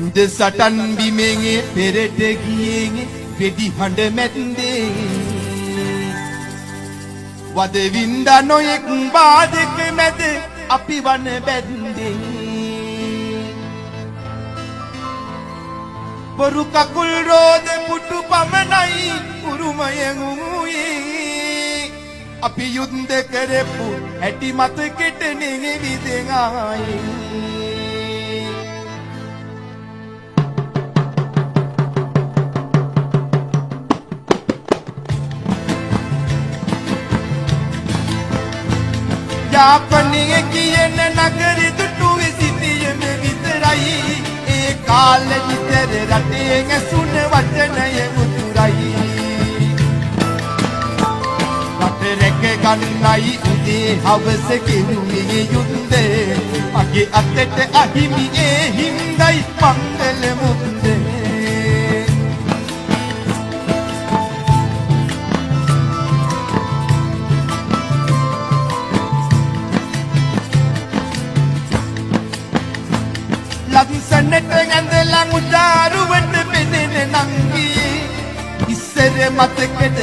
යුද සටන් බිමෙන් පෙරට ගියෙන් වෙඩි හඬ මැද්දේ වද වින්දා නොයෙක් බාධක මැද අපි වන බැද්දේ බොරු කකුල් රෝද පුටු පමණයි උරුමය ගුමුයේ අපි යුද්ධ කරපු හැටි මතකෙට නෙවිදෙන් ආයේ යාපනයේ කියන නගරෙ දුටුවේ සිටියම විතරයි ඒ කාලෙ විතර රටේ ඇසුන වචනය මුතුරයි රට රැක ගන්නයි උදේ හවස කෙරුවේ යුද්ධේ මගේ අතට අහිමි ඒ හින්දයි මංගල මුද්දේ ලස්සනට ඇඳලා මුදාරුවට පෙනෙන නංගි ඉස්සර මතකද